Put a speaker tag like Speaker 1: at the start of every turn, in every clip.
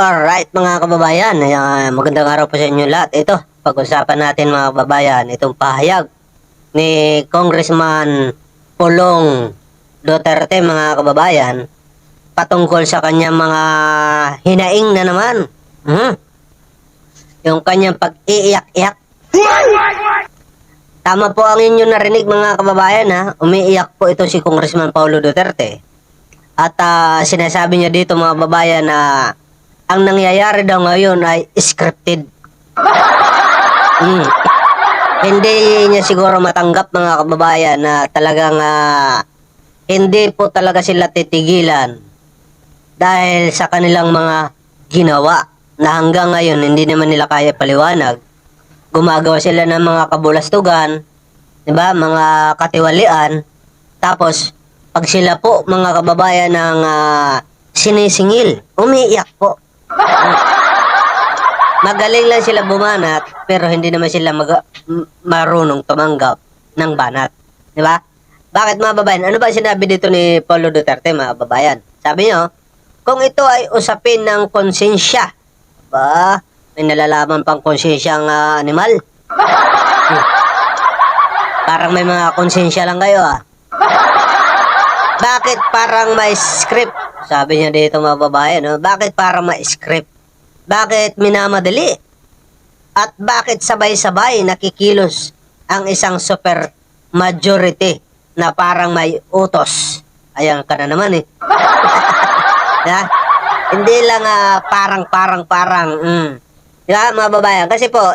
Speaker 1: Alright mga kababayan, magandang araw po sa inyo lahat. Ito, pag-usapan natin mga kababayan, itong pahayag ni Congressman Pulong Duterte mga kababayan patungkol sa kanyang mga hinaing na naman. Yung kanyang pag-iiyak-iyak. Tama po ang inyo narinig mga kababayan ha. Umiiyak po ito si Congressman Paulo Duterte. At sinasabi niya dito mga kababayan na ang nangyayari daw ngayon ay scripted. Hindi niya siguro matanggap mga kababayan na talagang hindi po talaga sila titigilan dahil sa kanilang mga ginawa na hanggang ngayon hindi naman nila kaya paliwanag. Gumagawa sila ng mga kabulastugan, 'di ba? Mga katiwalian. Tapos pag sila po mga kababayan ng sinisingil, umiiyak po. Magaling lang sila bumanat pero hindi naman sila marunong tumanggap ng banat, 'di ba? Bakit mga babayan? Ano ba sinabi dito ni Paulo Duterte mga babayan? Sabi niyo, kung ito ay usapin ng konsensya, ba, may nalalaman pang konsensyang animal. Parang may mga konsensya lang kayo Bakit parang may script? Sabi niya dito mga babae, no? Bakit parang may script? Bakit minamadali? At bakit sabay-sabay nakikilos ang isang super majority na parang may utos? Ayan ka na naman yeah? Hindi lang parang. Diba mga babayan? Kasi po,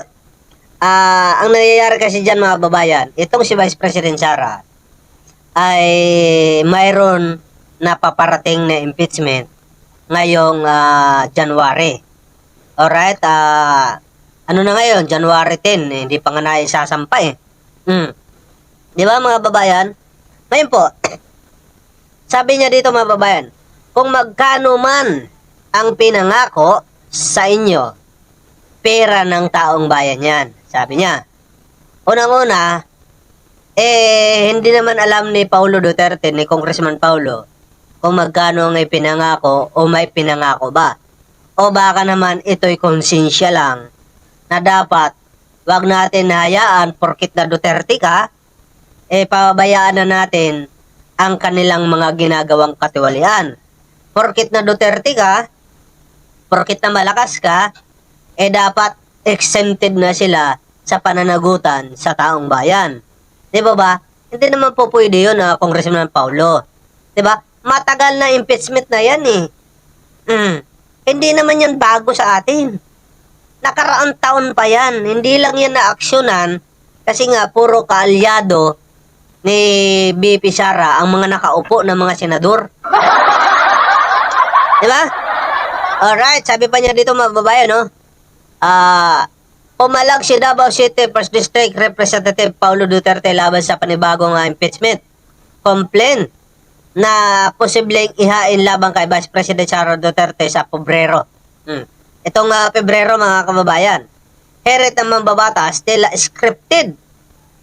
Speaker 1: ang nangyayari kasi dyan mga babayan, itong si Vice President Sara ay mayroon na paparating na impeachment ngayong January. Alright, ano na ngayon? January 10, hindi pa nga naisasampa Di ba mga babayan? Ngayon po, sabi niya dito mga babayan, kung magkano man ang pinangako sa inyo, pera ng taong bayan yan. Sabi niya, unang-una, hindi naman alam ni Paulo Duterte, ni Congressman Paulo, kung magkano ang ipinangako o may pinangako ba. O baka naman ito'y konsensya lang na dapat wag natin hayaan porkit na Duterte ka, pabayaan na natin ang kanilang mga ginagawang katiwalian. Porkit na Duterte ka, porkit na malakas ka, dapat exempted na sila sa pananagutan sa taong bayan. Di ba? Hindi naman po pwede yun Congressman Paulo. Di ba? Matagal na impeachment na yan Hindi naman yan bago sa atin. Nakaraang taon pa yan. Hindi lang yan na-aksyonan kasi nga puro kaalyado ni BP Sara ang mga nakaupo na mga senador. Di ba? Alright, sabi pa niya dito mga babae, no? Pumalag si Davao City 1st District Representative Paulo Duterte laban sa panibagong impeachment complaint na posibleng ihain laban kay Vice President Sara Duterte sa Pebrero. Itong Pebrero mga kababayan. Heret ng mambabatas tila scripted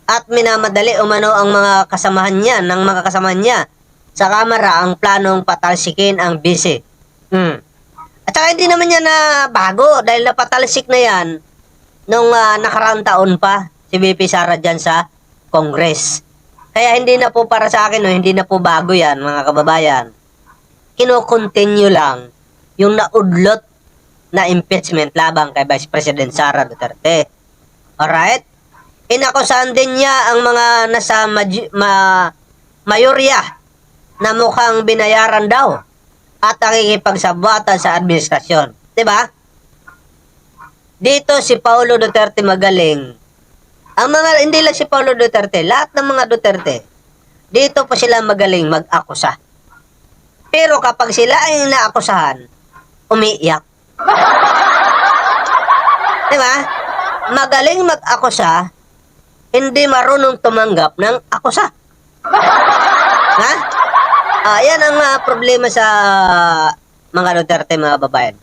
Speaker 1: at minamadali umano ang mga kasamahan niya sa Kamara ang planong patalsikin ang BC. At saka hindi naman yan na bago dahil napatalsik na yan nung nakaraang taon pa si BP Sara dyan sa Congress. Kaya hindi na po para sa akin, hindi na po bago yan mga kababayan. Kino-continue lang yung naudlot na impeachment labang kay Vice President Sara Duterte. Alright? Inakusahan din niya ang mga nasa mayorya na mukhang binayaran daw at nakikipagsabwatan sa administrasyon. Diba? Dito si Paulo Duterte magaling. Hindi lang si Paulo Duterte, lahat ng mga Duterte, dito pa sila magaling mag-akusa. Pero kapag sila ay naakusahan, umiiyak. Diba? Magaling mag-akusa, hindi marunong tumanggap ng akusa. Yan ang problema sa mga Duterte mga babayan.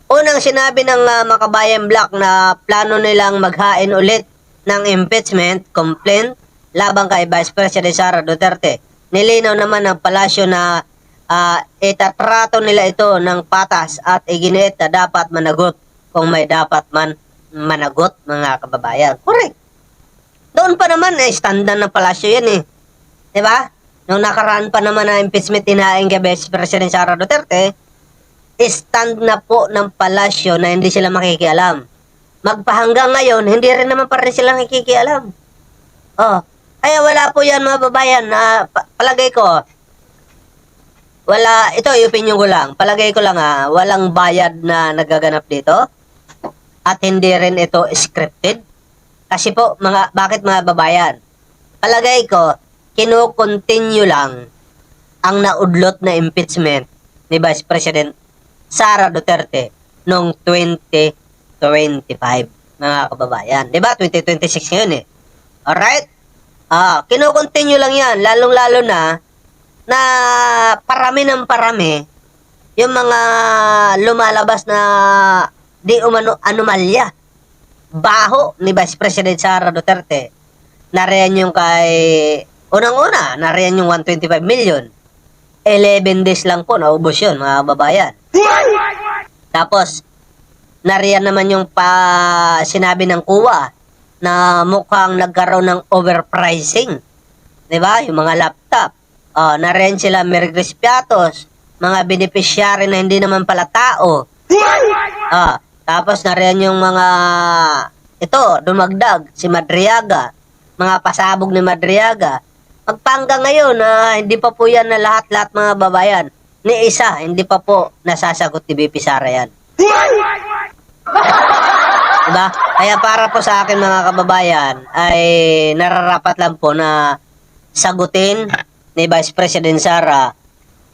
Speaker 1: Unang sinabi ng Makabayan Black na plano nilang maghain ulit ng impeachment complaint laban kay Vice President Sara Duterte. Nilinaw naman ng palasyo na itatrato nila ito ng patas at iginiit na dapat managot kung may dapat man managot, mga kababayan. Correct. Doon pa naman, standan ng palasyo yan eh. Diba? Nung nakaraan pa naman na impeachment tinaing kay Vice President Sara Duterte, stand na po ng palasyo na hindi sila makikialam. Magpahanggang ngayon, hindi rin naman pa rin sila nakikialam. Oh, ay wala po yan, mga babayan. Palagay ko, wala, ito yung opinion ko lang. Palagay ko lang walang bayad na nagaganap dito. At hindi rin ito scripted. Kasi po, bakit mga babayan? Palagay ko, kino-continue lang ang naudlot na impeachment ni Vice President Sara Duterte noong 2025, mga kababayan. Diba? 2026 ngayon eh. Alright? Kino-continue lang yan. Lalong-lalo na parami ng parami yung mga lumalabas na di umano anomalya. Baho ni Vice President Sara Duterte. Nariyan yung unang-una, nariyan yung 125 million. 11 days lang po, naubos yun, mga babayan. Tapos, nariyan naman yung sinabi ng kuwa na mukhang nagkaroon ng overpricing. Diba? Yung mga laptop. Nariyan sila Mergris Piatos, mga beneficiary na hindi naman pala tao. Tapos nariyan yung mga dumagdag si Madriaga, mga pasabog ni Madriaga. Magpangga ngayon hindi pa po yan na lahat-lahat, mga babayan. Ni isa, hindi pa po nasasagot ni BP Sara yan. Diba? Kaya para po sa akin, mga kababayan, ay nararapat lang po na sagutin ni Vice President Sara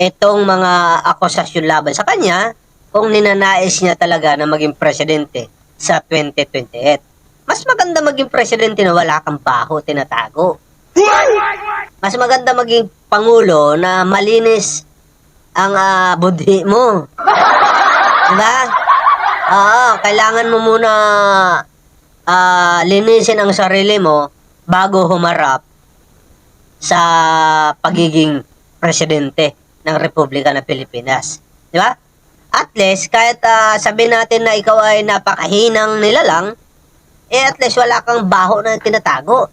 Speaker 1: itong mga akusasyon laban sa kanya kung ninanais niya talaga na maging presidente sa 2028. Mas maganda maging presidente na wala kang baho tinatago. Mas maganda maging pangulo na malinis ang budhi mo. Diba? Kailangan mo muna linisin ang sarili mo bago humarap sa pagiging presidente ng Republika ng Pilipinas. Diba? At least, kahit sabihin natin na ikaw ay napakahinang nilalang, at least wala kang baho na tinatago.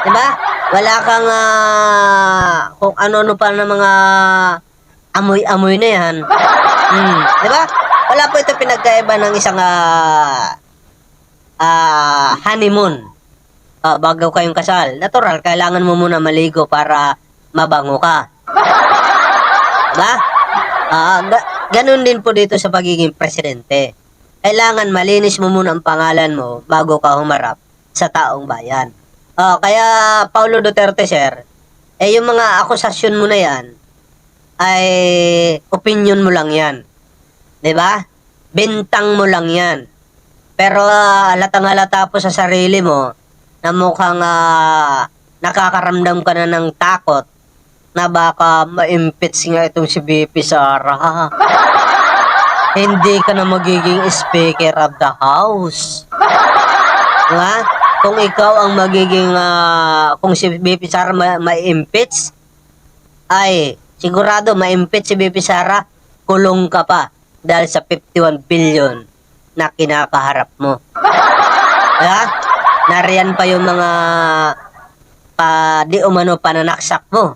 Speaker 1: Diba? Wala kang kung ano-ano pa na mga amoy-amoy na yan. Diba? Wala po ito pinagkaiba ng isang honeymoon. Bago kayong kasal. Natural, kailangan mo muna maligo para mabango ka. Diba? Ganun din po dito sa pagiging presidente. Kailangan malinis mo muna ang pangalan mo bago ka humarap sa taong bayan. Kaya Paulo Duterte, sir, yung mga akusasyon mo na yan ay opinion mo lang yan. Diba? Bintang mo lang yan. Pero halatang-halata po sa sarili mo na mukhang nakakaramdam ka na ng takot na baka ma-impeach nga itong si BP Sara. Hindi ka na magiging Speaker of the House. Diba? Kung ikaw ang magiging, kung si BP Sara ma-impeach, ay sigurado ma-impeach si BP Sara, kulong ka pa dahil sa 51 billion na kinakaharap mo. Diba? Nariyan pa yung mga di umano pananaksak mo.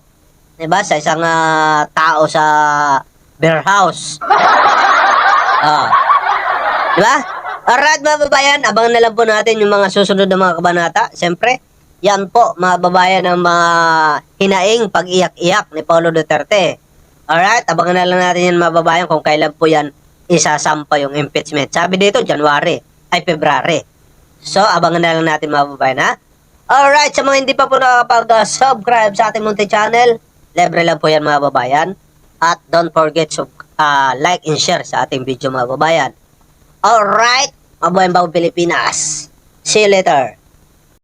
Speaker 1: Diba? Sa isang tao sa bear house. Diba? Alright, mga babayan, abangan na lang po natin yung mga susunod na mga kabanata. Siyempre, yan po, mga babayan, ang mga hinaing pag-iyak-iyak ni Paulo Duterte. Alright, abangan na lang natin yan, mga babayan, kung kailan po yan isasampa yung impeachment. Sabi dito, February. So, abangan na lang natin, mga babayan, ha? Alright, sa mga hindi pa po nakapag-subscribe sa ating munti channel, libre lang po yan, mga babayan. At don't forget to like and share sa ating video, mga babayan. Alright, mabuhay ang Pilipinas. See you later.